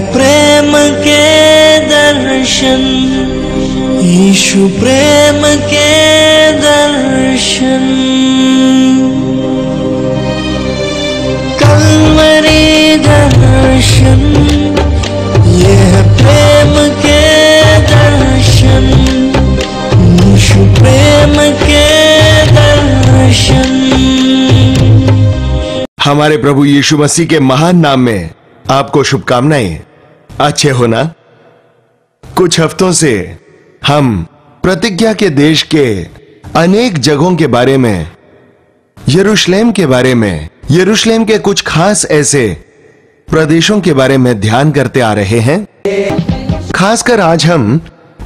प्रेम के दर्शन, यीशु प्रेम के दर्शन। कलवरी दर्शन, यह प्रेम के दर्शन, यीशु प्रेम के दर्शन। हमारे प्रभु यीशु मसीह के महान नाम में आपको शुभकामनाएं। अच्छे हो ना? कुछ हफ्तों से हम प्रतिज्ञा के देश के अनेक जगहों के बारे में, यरूशलेम के बारे में, यरूशलेम के कुछ खास ऐसे प्रदेशों के बारे में ध्यान करते आ रहे हैं। खासकर आज हम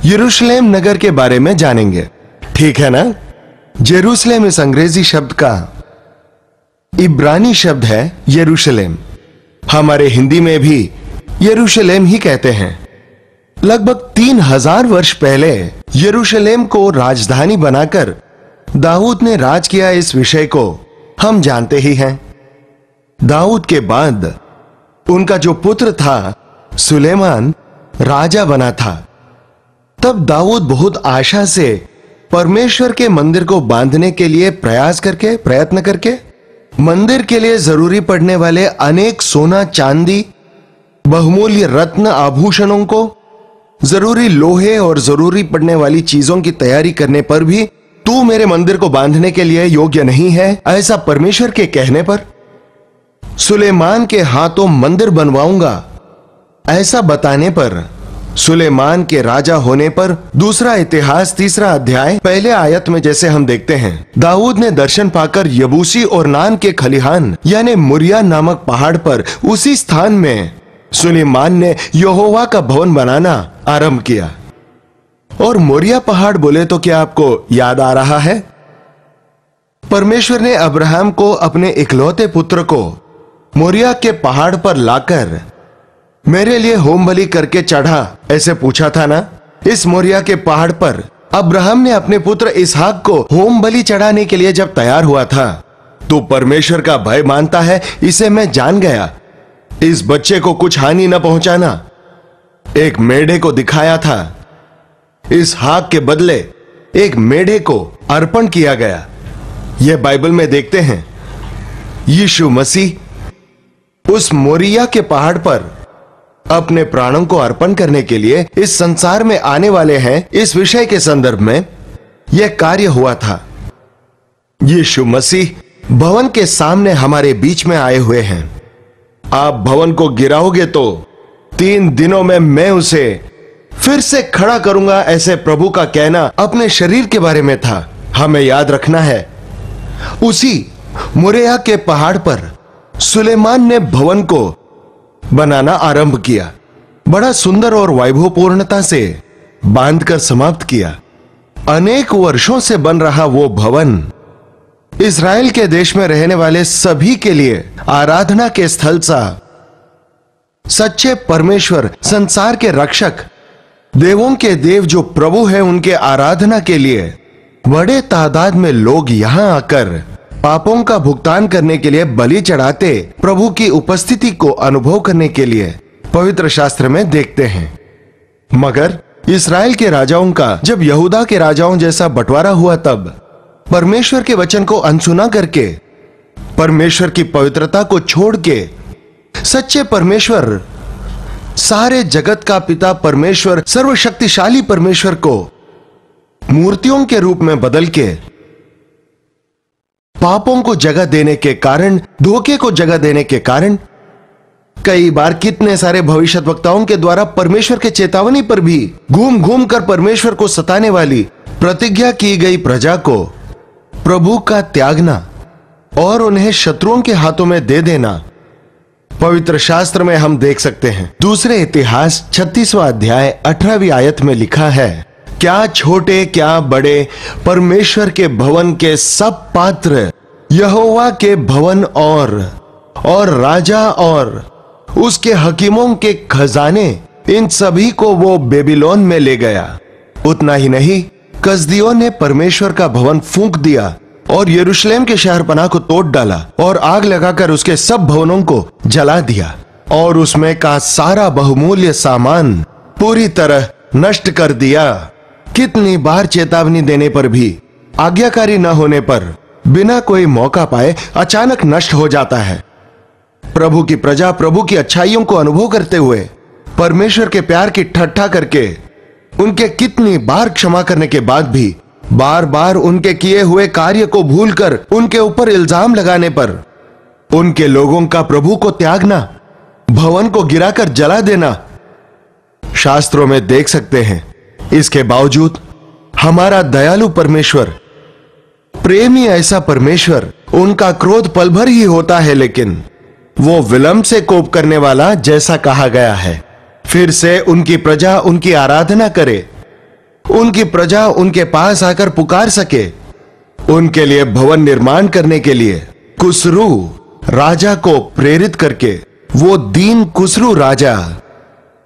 यरूशलेम नगर के बारे में जानेंगे। ठीक है ना? जेरूसलेम इस अंग्रेजी शब्द का इब्रानी शब्द है यरूशलेम। हमारे हिंदी में भी यरूशलेम ही कहते हैं। लगभग 3000 वर्ष पहले यरूशलेम को राजधानी बनाकर दाऊद ने राज किया, इस विषय को हम जानते ही हैं। दाऊद के बाद उनका जो पुत्र था सुलेमान राजा बना था। तब दाऊद बहुत आशा से परमेश्वर के मंदिर को बांधने के लिए प्रयत्न करके मंदिर के लिए जरूरी पड़ने वाले अनेक सोना चांदी, बहुमूल्य रत्न आभूषणों को, जरूरी लोहे और जरूरी पड़ने वाली चीजों की तैयारी करने पर भी तू मेरे मंदिर को बांधने के लिए योग्य नहीं है, ऐसा परमेश्वर के कहने पर सुलेमान के हाथों मंदिर बनवाऊंगा, ऐसा बताने पर सुलेमान के राजा होने पर दूसरा इतिहास 3 अध्याय पहले आयत में जैसे हम देखते हैं, दाऊद ने दर्शन पाकर यबूसी और नान के खलिहान यानी मोरिया नामक पहाड़ पर उसी स्थान में सुलेमान ने यहोवा का भवन बनाना आरंभ किया। और मोरिया पहाड़ बोले तो क्या आपको याद आ रहा है? परमेश्वर ने अब्राहम को अपने इकलौते पुत्र को मोरिया के पहाड़ पर लाकर मेरे लिए होम बलि करके चढ़ा, ऐसे पूछा था ना। इस मोरिया के पहाड़ पर अब्राहम ने अपने पुत्र इसहाक को होम बलि चढ़ाने के लिए जब तैयार हुआ था, तो परमेश्वर का भय मानता है, इसे मैं जान गया, इस बच्चे को कुछ हानि न पहुंचाना। एक मेढ़े को दिखाया था, इसहाक के बदले एक मेढ़े को अर्पण किया गया। यह बाइबल में देखते हैं। यीशु मसीह उस मोरिया के पहाड़ पर अपने प्राणों को अर्पण करने के लिए इस संसार में आने वाले हैं, इस विषय के संदर्भ में यह कार्य हुआ था। यीशु मसीह भवन के सामने हमारे बीच में आए हुए हैं। आप भवन को गिराओगे तो 3 दिनों में मैं उसे फिर से खड़ा करूंगा, ऐसे प्रभु का कहना अपने शरीर के बारे में था। हमें याद रखना है, उसी मोरिया के पहाड़ पर सुलेमान ने भवन को बनाना आरंभ किया। बड़ा सुंदर और वैभवपूर्णता से बांधकर समाप्त किया। अनेक वर्षों से बन रहा वो भवन इस्राएल के देश में रहने वाले सभी के लिए आराधना के स्थल सा, सच्चे परमेश्वर, संसार के रक्षक, देवों के देव जो प्रभु है, उनके आराधना के लिए बड़े तादाद में लोग यहां आकर पापों का भुगतान करने के लिए बलि चढ़ाते, प्रभु की उपस्थिति को अनुभव करने के लिए पवित्र शास्त्र में देखते हैं। मगर इस्राएल के राजाओं का जब यहूदा के राजाओं जैसा बंटवारा हुआ, तब परमेश्वर के वचन को अनसुना करके, परमेश्वर की पवित्रता को छोड़ के, सच्चे परमेश्वर, सारे जगत का पिता परमेश्वर, सर्वशक्तिशाली परमेश्वर को मूर्तियों के रूप में बदल के पापों को जगह देने के कारण, धोखे को जगह देने के कारण, कई बार कितने सारे भविष्यद्वक्ताओं के द्वारा परमेश्वर के चेतावनी पर भी घूम घूम कर परमेश्वर को सताने वाली प्रतिज्ञा की गई प्रजा को प्रभु का त्यागना और उन्हें शत्रुओं के हाथों में दे देना पवित्र शास्त्र में हम देख सकते हैं। दूसरे इतिहास 36वां अध्याय 18वीं आयत में लिखा है, क्या छोटे क्या बड़े परमेश्वर के भवन के सब पात्र यहोवा के भवन और राजा और उसके हकीमों के खजाने, इन सभी को वो बेबीलोन में ले गया। उतना ही नहीं, कसदियों ने परमेश्वर का भवन फूंक दिया और यरूशलेम के शहरपनाह को तोड़ डाला और आग लगाकर उसके सब भवनों को जला दिया। और उसमें का सारा बहुमूल्य सामान पूरी तरह नष्ट कर दिया। कितनी बार चेतावनी देने पर भी, आज्ञाकारी न होने पर, बिना कोई मौका पाए अचानक नष्ट हो जाता है। प्रभु की प्रजा प्रभु की अच्छाइयों को अनुभव करते हुए, परमेश्वर के प्यार की ठट्ठा करके, उनके कितनी बार क्षमा करने के बाद भी बार बार उनके किए हुए कार्य को भूलकर उनके ऊपर इल्जाम लगाने पर, उनके लोगों का प्रभु को त्यागना, भवन को गिराकर जला देना शास्त्रों में देख सकते हैं। इसके बावजूद हमारा दयालु परमेश्वर, प्रेमी ऐसा परमेश्वर, उनका क्रोध पल भर ही होता है, लेकिन वो विलंब से कोप करने वाला, जैसा कहा गया है। फिर से उनकी प्रजा उनकी आराधना करे, उनकी प्रजा उनके पास आकर पुकार सके। उनके लिए भवन निर्माण करने के लिए कुसरू राजा को प्रेरित करके, वो दीन कुसरू राजा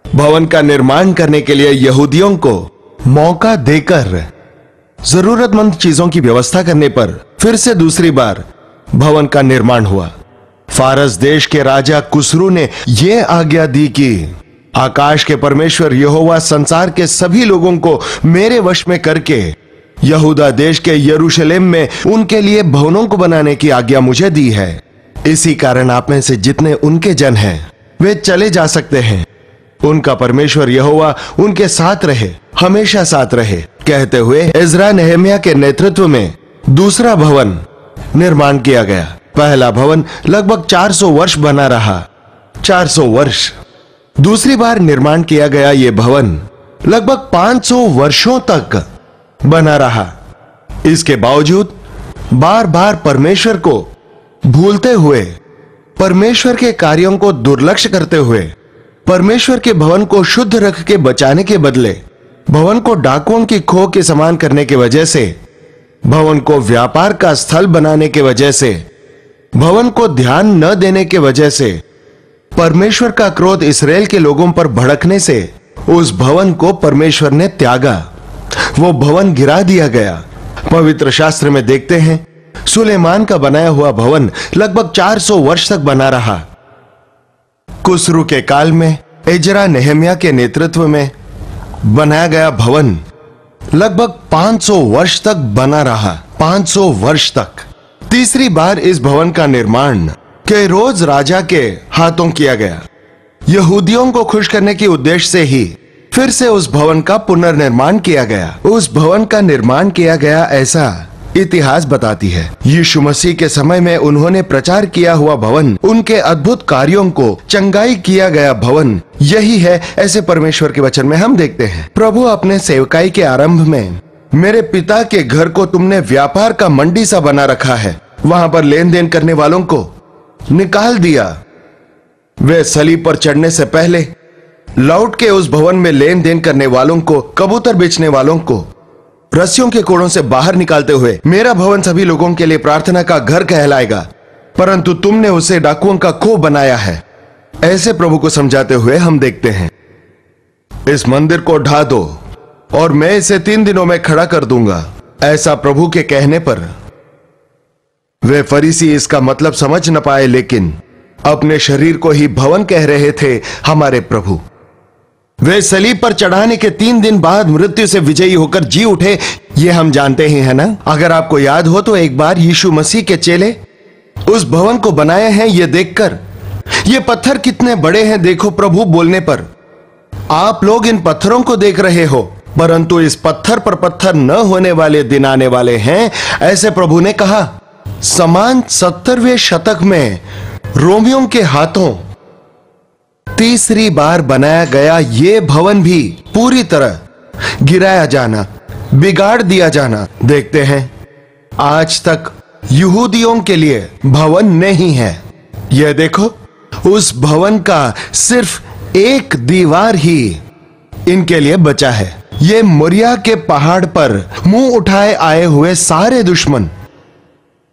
भवन का निर्माण करने के लिए यहूदियों को मौका देकर जरूरतमंद चीजों की व्यवस्था करने पर फिर से दूसरी बार भवन का निर्माण हुआ। फारस देश के राजा कुसरू ने यह आज्ञा दी कि आकाश के परमेश्वर यहोवा संसार के सभी लोगों को मेरे वश में करके यहूदा देश के यरूशलेम में उनके लिए भवनों को बनाने की आज्ञा मुझे दी है। इसी कारण आप में से जितने उनके जन हैं वे चले जा सकते हैं। उनका परमेश्वर यहोवा उनके साथ रहे, हमेशा साथ रहे, कहते हुए इज़रा नेहम्याह के नेतृत्व में दूसरा भवन निर्माण किया गया। पहला भवन लगभग 400 वर्ष बना रहा। 400 वर्ष। दूसरी बार निर्माण किया गया यह भवन लगभग 500 वर्षों तक बना रहा। इसके बावजूद बार बार परमेश्वर को भूलते हुए, परमेश्वर के कार्यों को दुर्लक्ष्य करते हुए, परमेश्वर के भवन को शुद्ध रख के बचाने के बदले भवन को डाकुओं की खो के समान करने की वजह से, भवन को व्यापार का स्थल बनाने की वजह से, भवन को ध्यान न देने की वजह से, परमेश्वर का क्रोध इस्राएल के लोगों पर भड़कने से उस भवन को परमेश्वर ने त्यागा। वो भवन गिरा दिया गया। पवित्र शास्त्र में देखते हैं सुलेमान का बनाया हुआ भवन लगभग 400 वर्ष तक बना रहा। कुसरू के काल में इज़रा नेहम्याह के नेतृत्व में बनाया गया भवन लगभग 500 वर्ष तक बना रहा। 500 वर्ष तक। तीसरी बार इस भवन का निर्माण केरोज राजा के हाथों किया गया। यहूदियों को खुश करने के उद्देश्य से ही फिर से उस भवन का पुनर्निर्माण किया गया। उस भवन का निर्माण किया गया, ऐसा इतिहास बताती है। यीशु मसीह के समय में उन्होंने प्रचार किया हुआ भवन, उनके अद्भुत कार्यों को चंगाई किया गया भवन, यही है ऐसे परमेश्वर के वचन में हम देखते हैं। प्रभु अपने सेवकाई के आरंभ में, मेरे पिता के घर को तुमने व्यापार का मंडी सा बना रखा है, वहां पर लेन देन करने वालों को निकाल दिया। वे सलीब पर चढ़ने से पहले लौट के उस भवन में लेन देन करने वालों को, कबूतर बेचने वालों को रस्सियों के कोड़ों से बाहर निकालते हुए, मेरा भवन सभी लोगों के लिए प्रार्थना का घर कहलाएगा, परंतु तुमने उसे डाकुओं का खो बनाया है। ऐसे प्रभु को समझाते हुए हम देखते हैं, इस मंदिर को ढा दो और मैं इसे 3 दिनों में खड़ा कर दूंगा। ऐसा प्रभु के कहने पर वे फरीसी इसका मतलब समझ न पाए, लेकिन अपने शरीर को ही भवन कह रहे थे हमारे प्रभु। वे सलीब पर चढ़ाने के 3 दिन बाद मृत्यु से विजयी होकर जी उठे, ये हम जानते ही है ना। अगर आपको याद हो तो एक बार यीशु मसीह के चेले उस भवन को बनाए हैं, ये देखकर, ये पत्थर कितने बड़े हैं देखो प्रभु बोलने पर, आप लोग इन पत्थरों को देख रहे हो, परंतु इस पत्थर पर पत्थर न होने वाले दिन आने वाले हैं, ऐसे प्रभु ने कहा। समान 70वें शतक में रोमियों के हाथों तीसरी बार बनाया गया ये भवन भी पूरी तरह गिराया जाना, बिगाड़ दिया जाना देखते हैं। आज तक यहूदियों के लिए भवन नहीं है। यह देखो, उस भवन का सिर्फ एक दीवार ही इनके लिए बचा है। ये मोरिया के पहाड़ पर मुंह उठाए आए हुए सारे दुश्मन,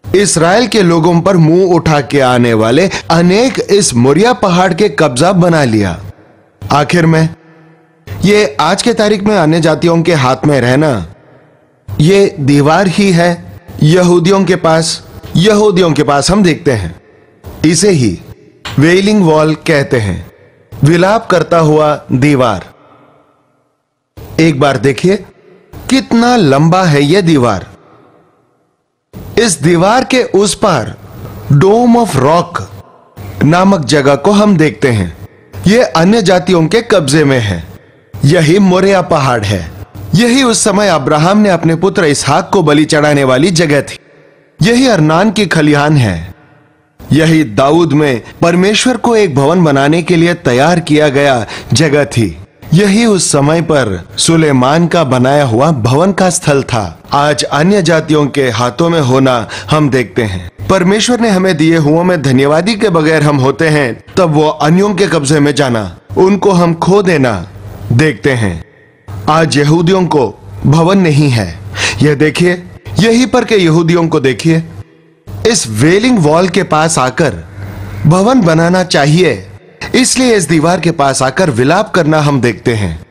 इस्राएल के लोगों पर मुंह उठा के आने वाले अनेक इस मोरिया पहाड़ के कब्जा बना लिया। आखिर में ये आज के तारीख में अन्य जातियों के हाथ में रहना, ये दीवार ही है यहूदियों के पास हम देखते हैं। इसे ही वेलिंग वॉल कहते हैं, विलाप करता हुआ दीवार। एक बार देखिए कितना लंबा है यह दीवार। इस दीवार के उस पार डोम ऑफ रॉक नामक जगह को हम देखते हैं। यह अन्य जातियों के कब्जे में है। यही मोरिया पहाड़ है। यही उस समय अब्राहम ने अपने पुत्र इसहाक को बलि चढ़ाने वाली जगह थी। यही अरनान की खलिहान है। यही दाऊद में परमेश्वर को एक भवन बनाने के लिए तैयार किया गया जगह थी। यही उस समय पर सुलेमान का बनाया हुआ भवन का स्थल था। आज अन्य जातियों के हाथों में होना हम देखते हैं। परमेश्वर ने हमें दिए हुओं में धन्यवादी के बगैर हम होते हैं, तब वो अन्यों के कब्जे में जाना, उनको हम खो देना देखते हैं। आज यहूदियों को भवन नहीं है। यह देखिए, यहीं पर के यहूदियों को देखिए। इस वेलिंग वॉल के पास आकर भवन बनाना चाहिए, इसलिए इस दीवार के पास आकर विलाप करना हम देखते हैं।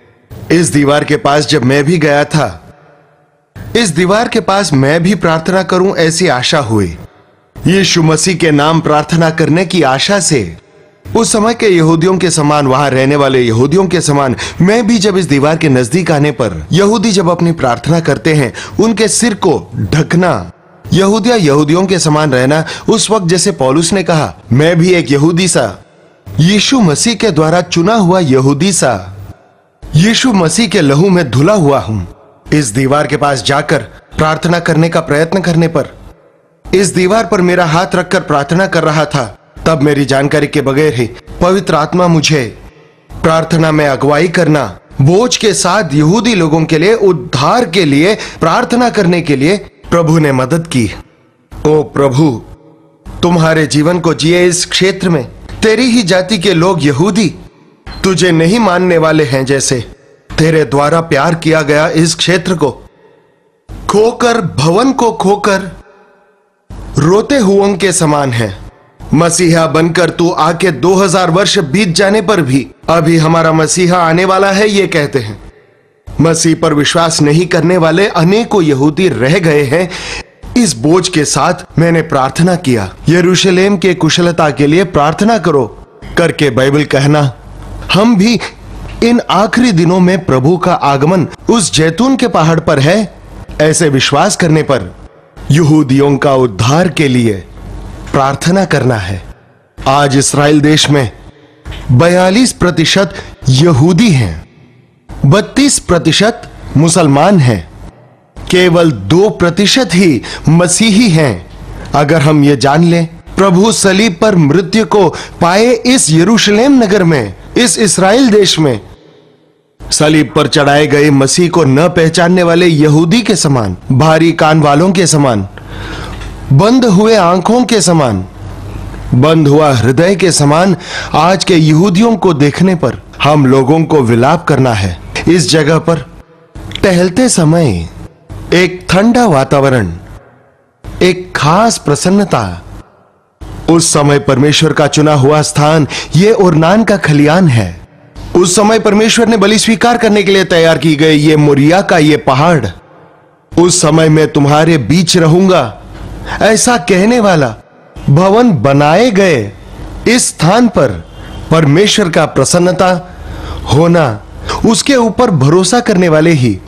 इस दीवार के पास जब मैं भी गया था, इस दीवार के पास मैं भी प्रार्थना करूं ऐसी आशा हुई। यीशु मसीह के नाम प्रार्थना करने की आशा से उस समय के यहूदियों के समान, वहां रहने वाले यहूदियों के समान, मैं भी जब इस दीवार के नजदीक आने पर यहूदी जब अपनी प्रार्थना करते हैं, उनके सिर को ढकना, यहूदियों के समान रहना, उस वक्त जैसे पौलुस ने कहा, मैं भी एक यहूदी सा, यीशु मसीह के द्वारा चुना हुआ यहूदी सा, यीशु मसीह के लहू में धुला हुआ हूं। इस दीवार के पास जाकर प्रार्थना करने का प्रयत्न करने पर, इस दीवार पर मेरा हाथ रखकर प्रार्थना कर रहा था, तब मेरी जानकारी के बगैर ही पवित्र आत्मा मुझे प्रार्थना में अगुवाई करना, बोझ के साथ यहूदी लोगों के लिए उद्धार के लिए प्रार्थना करने के लिए प्रभु ने मदद की। ओ प्रभु, तुम्हारे जीवन को जिए इस क्षेत्र में तेरी ही जाति के लोग यहूदी तुझे नहीं मानने वाले हैं, जैसे तेरे द्वारा प्यार किया गया इस क्षेत्र को खोकर, भवन को खोकर रोते हुओं के समान है। मसीहा बनकर तू आके 2000 वर्ष बीत जाने पर भी अभी हमारा मसीहा आने वाला है, ये कहते हैं। मसीह पर विश्वास नहीं करने वाले अनेकों यहूदी रह गए हैं। इस बोझ के साथ मैंने प्रार्थना किया, यरूशलेम के कुशलता के लिए प्रार्थना करो करके बाइबल कहना। हम भी इन आखिरी दिनों में प्रभु का आगमन उस जैतून के पहाड़ पर है, ऐसे विश्वास करने पर यहूदियों का उद्धार के लिए प्रार्थना करना है। आज इस्राएल देश में 42% यहूदी हैं, 32% मुसलमान हैं, केवल 2% ही मसीही हैं। अगर हम ये जान लें, प्रभु सलीब पर मृत्यु को पाए इस यरूशलेम नगर में, इस इस्राएल देश में, सलीब पर चढ़ाए गए मसीह को न पहचानने वाले यहूदी के समान, भारी कान वालों के समान, बंद हुए आंखों के समान, बंद हुआ हृदय के समान आज के यहूदियों को देखने पर हम लोगों को विलाप करना है। इस जगह पर टहलते समय एक ठंडा वातावरण, एक खास प्रसन्नता, उस समय परमेश्वर का चुना हुआ स्थान ये ओरनान का खलियान है। उस समय परमेश्वर ने बलि स्वीकार करने के लिए तैयार की गई ये मोरिया का ये पहाड़, उस समय मैं तुम्हारे बीच रहूंगा, ऐसा कहने वाला भवन बनाए गए इस स्थान पर परमेश्वर का प्रसन्नता होना, उसके ऊपर भरोसा करने वाले ही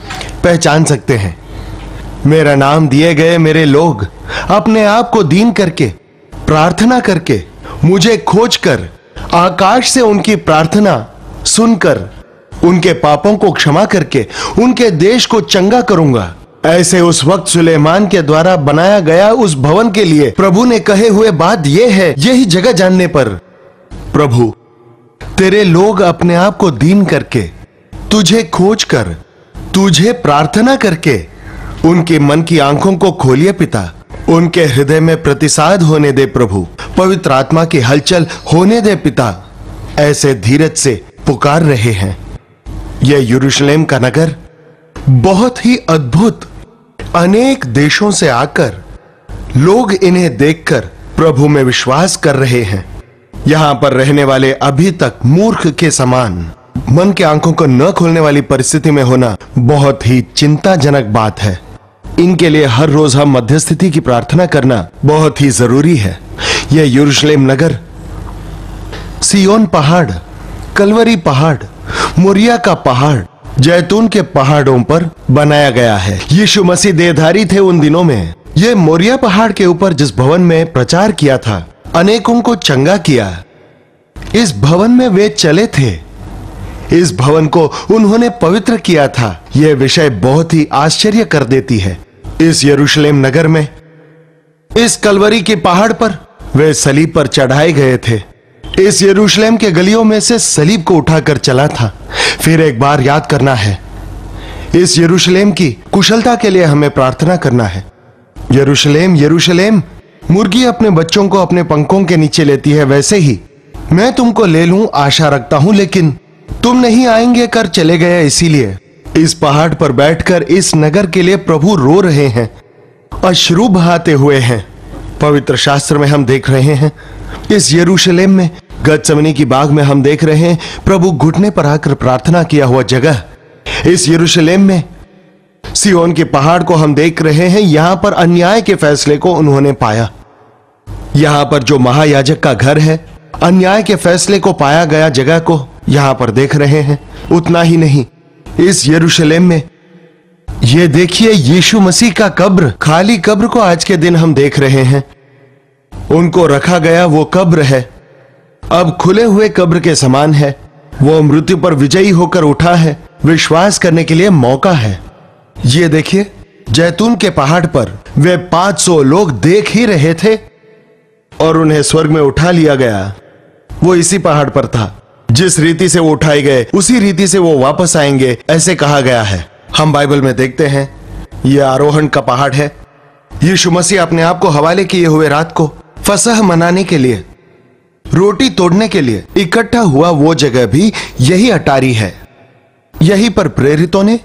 पहचान सकते हैं। मेरा नाम दिए गए मेरे लोग अपने आप को दीन करके, प्रार्थना करके, मुझे खोजकर, आकाश से उनकी प्रार्थना सुनकर, उनके पापों को क्षमा करके उनके देश को चंगा करूंगा। ऐसे उस वक्त सुलेमान के द्वारा बनाया गया उस भवन के लिए प्रभु ने कहे हुए बात यह है, यही जगह जानने पर प्रभु तेरे लोग अपने आप को दीन करके, तुझे खोज कर, तुझे प्रार्थना करके उनके मन की आंखों को खोलिए पिता, उनके हृदय में प्रतिसाद होने दे प्रभु, पवित्र आत्मा की हलचल होने दे पिता, ऐसे धीरज से पुकार रहे हैं। यह यरूशलेम का नगर बहुत ही अद्भुत, अनेक देशों से आकर लोग इन्हें देखकर प्रभु में विश्वास कर रहे हैं। यहां पर रहने वाले अभी तक मूर्ख के समान, मन के आंखों को न खोलने वाली परिस्थिति में होना बहुत ही चिंताजनक बात है। इनके लिए हर रोज हम मध्यस्थिति की प्रार्थना करना बहुत ही जरूरी है। यह यरूशलेम नगर सियोन पहाड़, कलवरी पहाड़, मोरिया का पहाड़, जैतून के पहाड़ों पर बनाया गया है। यीशु मसीह देहधारी थे उन दिनों में। ये मोरिया पहाड़ के ऊपर जिस भवन में प्रचार किया था, अनेकों को चंगा किया, इस भवन में वे चले थे। इस भवन को उन्होंने पवित्र किया था। यह विषय बहुत ही आश्चर्य कर देती है। इस यरूशलेम नगर में, इस कलवरी के पहाड़ पर वे सलीब पर चढ़ाए गए थे। इस यरूशलेम के गलियों में से सलीब को उठाकर चला था। फिर एक बार याद करना है, इस यरूशलेम की कुशलता के लिए हमें प्रार्थना करना है। यरूशलेम, यरूशलेम, मुर्गी अपने बच्चों को अपने पंखों के नीचे लेती है, वैसे ही मैं तुमको ले लूं आशा रखता हूं, लेकिन तुम नहीं आएंगे कर चले गए। इसीलिए इस पहाड़ पर बैठकर इस नगर के लिए प्रभु रो रहे हैं, अश्रु बहाते हुए हैं। पवित्र शास्त्र में हम देख रहे हैं, इस यरूशलेम में, गतसमनी की बाग में हम देख रहे हैं प्रभु घुटने पर आकर प्रार्थना किया हुआ जगह। इस यरूशलेम में सियोन के पहाड़ को हम देख रहे हैं, यहां पर अन्याय के फैसले को उन्होंने पाया। यहां पर जो महायाजक का घर है, अन्याय के फैसले को पाया गया जगह को यहां पर देख रहे हैं। उतना ही नहीं, इस यरूशलेम में ये देखिए यीशु मसीह का कब्र, खाली कब्र को आज के दिन हम देख रहे हैं। उनको रखा गया वो कब्र है, अब खुले हुए कब्र के समान है। वो मृत्यु पर विजयी होकर उठा है, विश्वास करने के लिए मौका है। ये देखिए, जैतून के पहाड़ पर वे 500 लोग देख ही रहे थे और उन्हें स्वर्ग में उठा लिया गया। वो इसी पहाड़ पर था, जिस रीति से वो उठाए गए उसी रीति से वो वापस आएंगे, ऐसे कहा गया है। हम बाइबल में देखते हैं, यह आरोहण का पहाड़ है। यीशु मसीह अपने आप को हवाले किए हुए रात को फसह मनाने के लिए, रोटी तोड़ने के लिए इकट्ठा हुआ वो जगह भी यही अटारी है। यहीं पर प्रेरितों ने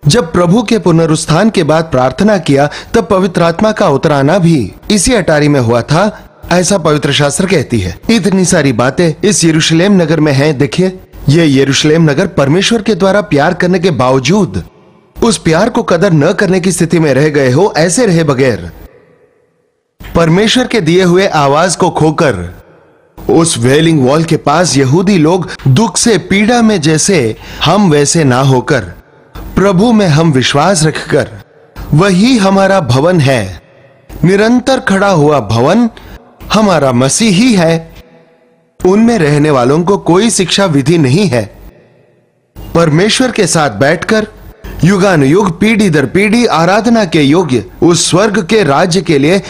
जब प्रभु के पुनरुत्थान के बाद प्रार्थना किया, तब पवित्र आत्मा का उतराना भी इसी अटारी में हुआ था, ऐसा पवित्र शास्त्र कहती है। इतनी सारी बातें इस यरूशलेम नगर में हैं। देखिए, यह यरूशलेम नगर परमेश्वर के द्वारा प्यार करने के बावजूद उस प्यार को कदर न करने की स्थिति में रह गए हो, ऐसे रहे बगैर परमेश्वर के दिए हुए आवाज को खोकर उस वेलिंग वॉल के पास यहूदी लोग दुख से पीड़ा में जैसे हम, वैसे ना होकर प्रभु में हम विश्वास रखकर, वही हमारा भवन है, निरंतर खड़ा हुआ भवन हमारा मसीह ही है। उनमें रहने वालों को कोई शिक्षा विधि नहीं है। परमेश्वर के साथ बैठकर युगानुयुग, पीढ़ी दर पीढ़ी आराधना के योग्य उस स्वर्ग के राज्य के लिए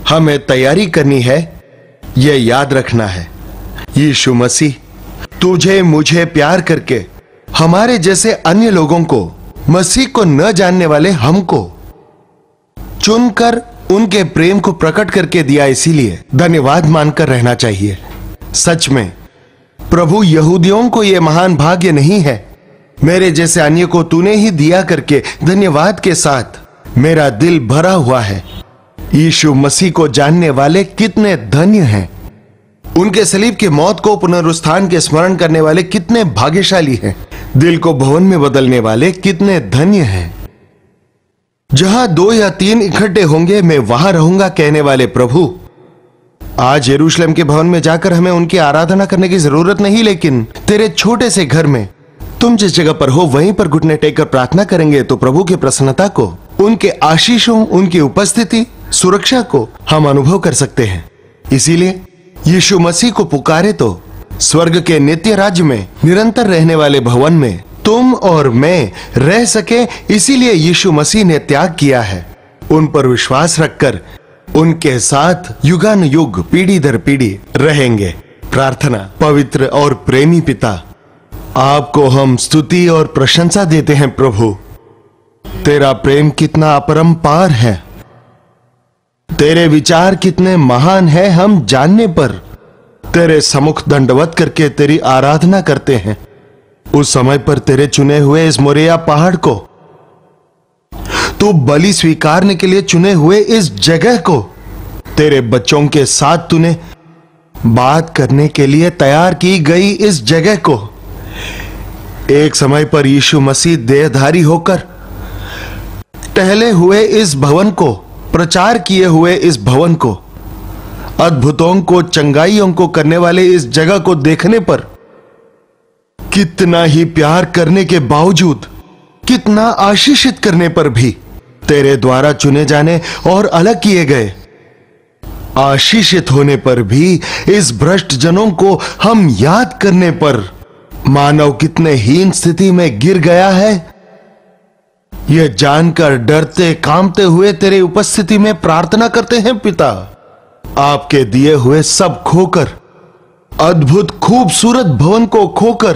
हमें तैयारी करनी है। यह याद रखना है, यीशु मसीह तुझे मुझे प्यार करके हमारे जैसे अन्य लोगों को, मसीह को न जानने वाले हमको चुनकर उनके प्रेम को प्रकट करके दिया। इसीलिए धन्यवाद मानकर रहना चाहिए। सच में प्रभु, यहूदियों को यह महान भाग्य नहीं है, मेरे जैसे अन्य को तूने ही दिया करके धन्यवाद के साथ मेरा दिल भरा हुआ है। यीशु मसीह को जानने वाले कितने धन्य हैं। उनके सलीब की मौत को, पुनरुत्थान के स्मरण करने वाले कितने भाग्यशाली हैं। दिल को भवन में बदलने वाले कितने धन्य हैं। जहां 2 या 3 इकट्ठे होंगे मैं वहां रहूंगा कहने वाले प्रभु, आज यरूशलेम के भवन में जाकर हमें उनकी आराधना करने की जरूरत नहीं, लेकिन तेरे छोटे से घर में तुम जिस जगह पर हो वहीं पर घुटने टेक कर प्रार्थना करेंगे तो प्रभु की प्रसन्नता को, उनके आशीषों, उनकी उपस्थिति, सुरक्षा को हम अनुभव कर सकते हैं। इसीलिए यीशु मसीह को पुकारे तो स्वर्ग के नित्य राज्य में, निरंतर रहने वाले भवन में तुम और मैं रह सके। इसीलिए यीशु मसीह ने त्याग किया है। उन पर विश्वास रखकर उनके साथ युगानुयुग, पीढ़ी दर पीढ़ी रहेंगे। प्रार्थना। पवित्र और प्रेमी पिता, आपको हम स्तुति और प्रशंसा देते हैं प्रभु। तेरा प्रेम कितना अपरंपार है, तेरे विचार कितने महान है, हम जानने पर तेरे सम्मुख दंडवत करके तेरी आराधना करते हैं। उस समय पर तेरे चुने हुए इस मोरिया पहाड़ को, तू बलि स्वीकारने के लिए चुने हुए इस जगह को, तेरे बच्चों के साथ तूने बात करने के लिए तैयार की गई इस जगह को, एक समय पर यीशु मसीह देहधारी होकर टहले हुए इस भवन को, प्रचार किए हुए इस भवन को अद्भुतों को, चंगाइयों को करने वाले इस जगह को देखने पर, कितना ही प्यार करने के बावजूद, कितना आशीषित करने पर भी, तेरे द्वारा चुने जाने और अलग किए गए, आशीषित होने पर भी इस भ्रष्ट जनों को हम याद करने पर मानव कितने हीन स्थिति में गिर गया है, यह जानकर डरते कांपते हुए तेरे उपस्थिति में प्रार्थना करते हैं पिता। आपके दिए हुए सब खोकर, अद्भुत खूबसूरत भवन को खोकर,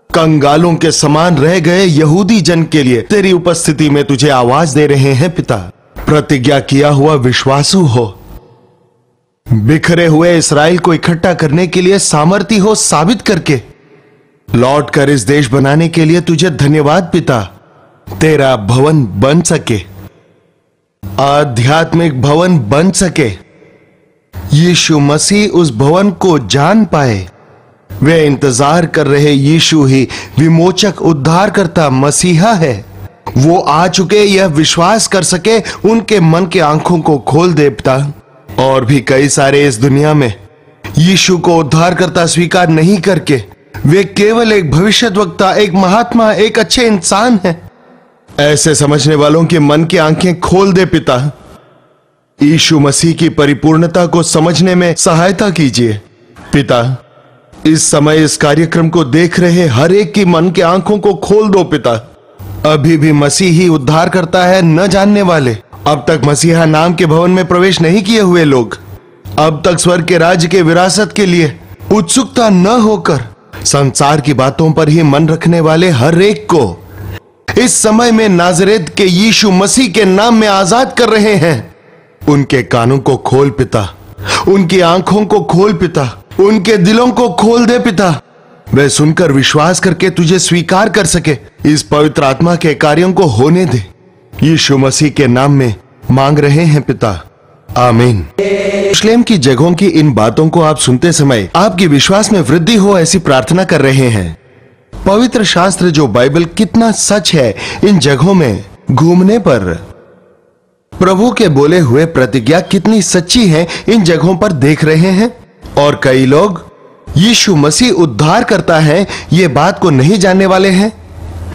कंगालों के समान रह गए यहूदी जन के लिए तेरी उपस्थिति में तुझे आवाज दे रहे हैं पिता। प्रतिज्ञा किया हुआ विश्वासु हो, बिखरे हुए इस्राएल को इकट्ठा करने के लिए सामर्थी हो साबित करके लौट कर इस देश बनाने के लिए तुझे धन्यवाद पिता। तेरा भवन बन सके, आध्यात्मिक भवन बन सके, यीशु मसीह उस भवन को जान पाए। वे इंतजार कर रहे यीशु ही विमोचक उद्धारकर्ता मसीहा है। वो आ चुके, यह विश्वास कर सके, उनके मन के आंखों को खोल दे पिता। और भी कई सारे इस दुनिया में यीशु को उद्धारकर्ता स्वीकार नहीं करके वे केवल एक भविष्यद्वक्ता, एक महात्मा, एक अच्छे इंसान हैं। ऐसे समझने वालों के मन की आंखें खोल दे पिता। यीशु मसीह की परिपूर्णता को समझने में सहायता कीजिए पिता। इस समय इस कार्यक्रम को देख रहे हर एक की मन के आंखों को खोल दो पिता। अभी भी मसीह ही उद्धार करता है, न जानने वाले, अब तक मसीहा नाम के भवन में प्रवेश नहीं किए हुए लोग, अब तक स्वर्ग के राज्य के विरासत के लिए उत्सुकता न होकर संसार की बातों पर ही मन रखने वाले हर एक को इस समय में नाजरेत के यीशु मसीह के नाम में आजाद कर रहे हैं। उनके कानों को खोल पिता, उनकी आंखों को खोल पिता, उनके दिलों को खोल दे पिता। वे सुनकर विश्वास करके तुझे स्वीकार कर सके। इस पवित्र आत्मा के कार्यों को होने दे। यीशु मसीह के नाम में मांग रहे हैं पिता, आमीन। यरूशलेम की जगहों की इन बातों को आप सुनते समय आपके विश्वास में वृद्धि हो, ऐसी प्रार्थना कर रहे हैं। पवित्र शास्त्र जो बाइबल कितना सच है, इन जगहों में घूमने पर प्रभु के बोले हुए प्रतिज्ञा कितनी सच्ची है, इन जगहों पर देख रहे हैं। और कई लोग यीशु मसीह उद्धार करता है ये बात को नहीं जानने वाले हैं,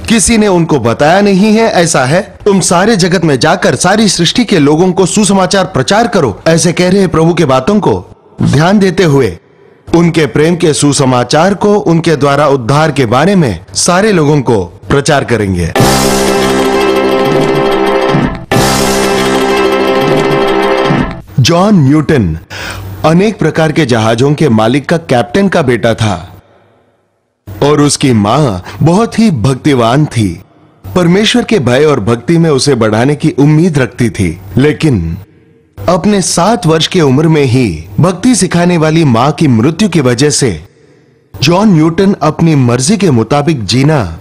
किसी ने उनको बताया नहीं है। ऐसा है, तुम सारे जगत में जाकर सारी सृष्टि के लोगों को सुसमाचार प्रचार करो, ऐसे कह रहे प्रभु के बातों को ध्यान देते हुए उनके प्रेम के सुसमाचार को, उनके द्वारा उद्धार के बारे में सारे लोगों को प्रचार करेंगे। जॉन न्यूटन अनेक प्रकार के जहाजों के मालिक का कैप्टन का बेटा था और उसकी मां बहुत ही भक्तिवान थी। परमेश्वर के भय और भक्ति में उसे बढ़ाने की उम्मीद रखती थी, लेकिन अपने 7 वर्ष की उम्र में ही भक्ति सिखाने वाली मां की मृत्यु की वजह से जॉन न्यूटन अपनी मर्जी के मुताबिक जीना,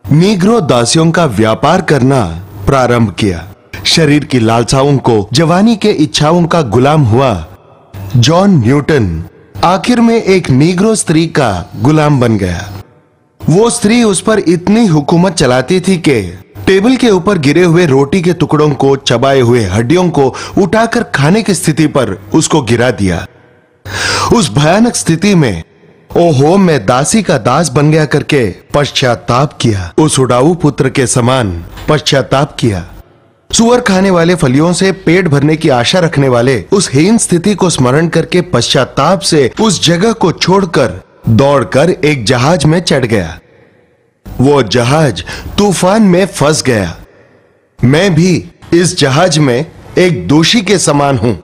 नीग्रो दासियों का व्यापार करना प्रारंभ किया। शरीर की लालसाओं को, जवानी के इच्छाओं का गुलाम हुआ जॉन न्यूटन आखिर में एक नीग्रो स्त्री का गुलाम बन गया। वो स्त्री उस पर इतनी हुकूमत चलाती थी कि टेबल के ऊपर गिरे हुए रोटी के टुकड़ों को, चबाए हुए हड्डियों को उठाकर खाने की स्थिति पर उसको गिरा दिया। उस भयानक स्थिति में ओहो, मैं दासी का दास बन गया करके पश्चाताप किया। उस उड़ाऊ पुत्र के समान पश्चाताप किया। सुअर खाने वाले फलियों से पेट भरने की आशा रखने वाले उस हीन स्थिति को स्मरण करके पश्चाताप से उस जगह को छोड़कर दौड़कर एक जहाज में चढ़ गया। वो जहाज तूफान में फंस गया। मैं भी इस जहाज में एक दोषी के समान हूं।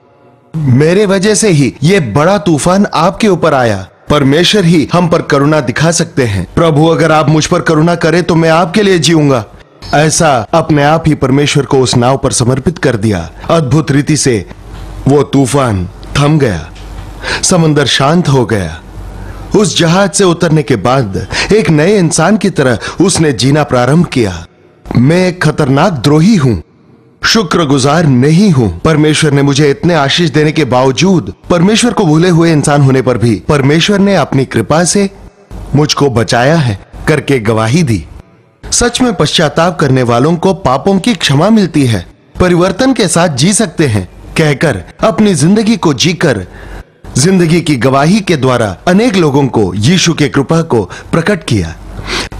मेरे वजह से ही ये बड़ा तूफान आपके ऊपर आया। परमेश्वर ही हम पर करुणा दिखा सकते हैं। प्रभु, अगर आप मुझ पर करुणा करें तो मैं आपके लिए जीऊंगा। ऐसा अपने आप ही परमेश्वर को उस नाव पर समर्पित कर दिया। अद्भुत रीति से वो तूफान थम गया, समंदर शांत हो गया। उस जहाज से उतरने के बाद एक नए इंसान की तरह उसने जीना प्रारंभ किया। मैं एक खतरनाक द्रोही हूं, शुक्रगुजार नहीं हूं। परमेश्वर ने मुझे इतने आशीष देने के बावजूद, परमेश्वर को भूले हुए इंसान होने पर भी परमेश्वर ने अपनी कृपा से मुझको बचाया है करके गवाही दी। सच में पश्चाताप करने वालों को पापों की क्षमा मिलती है, परिवर्तन के साथ जी सकते हैं। कहकर अपनी जिंदगी को जीकर जिंदगी की गवाही के द्वारा अनेक लोगों को यीशु के कृपा को प्रकट किया।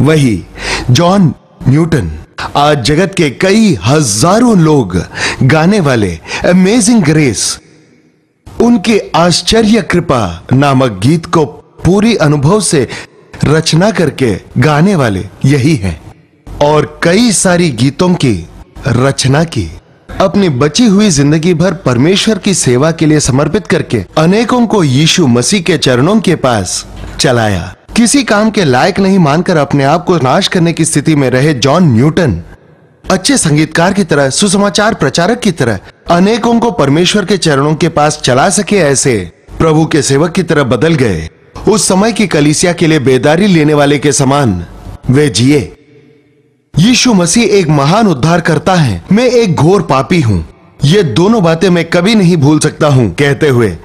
वही जॉन न्यूटन आज जगत के कई हजारों लोग गाने वाले अमेजिंग ग्रेस, उनके आश्चर्य कृपा नामक गीत को पूरी अनुभव से रचना करके गाने वाले यही है। और कई सारी गीतों की रचना की, अपनी बची हुई जिंदगी भर परमेश्वर की सेवा के लिए समर्पित करके अनेकों को यीशु मसीह के चरणों के पास चलाया। किसी काम के लायक नहीं मानकर अपने आप को नाश करने की स्थिति में रहे जॉन न्यूटन अच्छे संगीतकार की तरह, सुसमाचार प्रचारक की तरह अनेकों को परमेश्वर के चरणों के पास चला सके, ऐसे प्रभु के सेवक की तरह बदल गए। उस समय की कलीसिया के लिए बेदारी लेने वाले के समान वे जिए। यीशु मसीह एक महान उद्धार करता है, मैं एक घोर पापी हूं, ये दोनों बातें मैं कभी नहीं भूल सकता हूं कहते हुए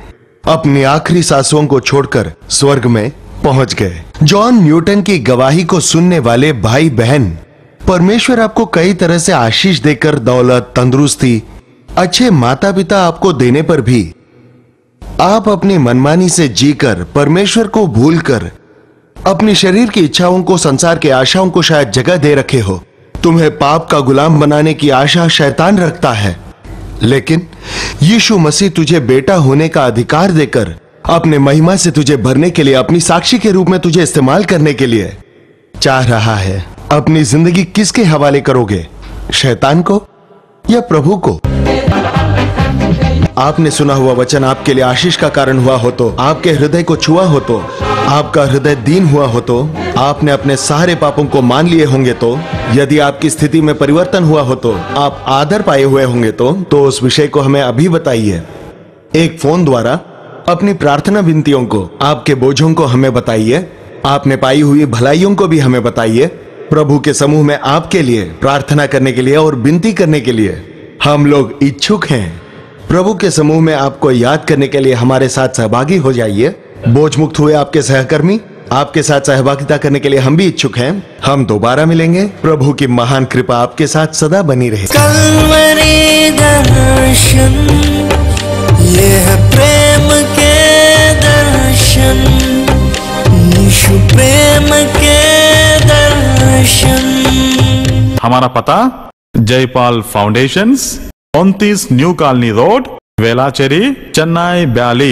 अपनी आखिरी सांसों को छोड़कर स्वर्ग में पहुंच गए। जॉन न्यूटन की गवाही को सुनने वाले भाई बहन, परमेश्वर आपको कई तरह से आशीष देकर दौलत, तंदुरुस्ती, अच्छे माता पिता आपको देने पर भी आप अपनी मनमानी से जीकर परमेश्वर को भूलकर अपनी शरीर की इच्छाओं को, संसार के आशाओं को शायद जगह दे रखे हो। तुम्हें पाप का गुलाम बनाने की आशा शैतान रखता है, लेकिन यीशु मसीह तुझे बेटा होने का अधिकार देकर अपने महिमा से तुझे भरने के लिए, अपनी साक्षी के रूप में तुझे इस्तेमाल करने के लिए चाह रहा है। अपनी जिंदगी किसके हवाले करोगे, शैतान को या प्रभु को? आपने सुना हुआ वचन आपके लिए आशीष का कारण हुआ हो तो, आपके हृदय को छुआ हो तो, आपका हृदय दीन हुआ हो तो, आपने अपने सारे पापों को मान लिए होंगे तो, यदि आपकी स्थिति में परिवर्तन हुआ हो तो, आप आदर पाए हुए होंगे तो उस विषय को हमें अभी बताइए। एक फोन द्वारा अपनी प्रार्थना विनतियों को, आपके बोझों को हमें बताइए। आपने पाई हुई भलाइयों को भी हमें बताइए। प्रभु के समूह में आपके लिए प्रार्थना करने के लिए और विनती करने के लिए हम लोग इच्छुक हैं। प्रभु के समूह में आपको याद करने के लिए हमारे साथ सहभागी हो जाइए। बोझ मुक्त हुए आपके सहकर्मी आपके साथ सहभागिता करने के लिए हम भी इच्छुक हैं। हम दोबारा मिलेंगे। प्रभु की महान कृपा आपके साथ सदा बनी रहे। कल्वरी दर्शन, ये है प्रेम के दर्शन, यीशु प्रेम के दर्शन। हमारा पता Jaipal foundations, 29 new colony road, Velachery, Chennai 42।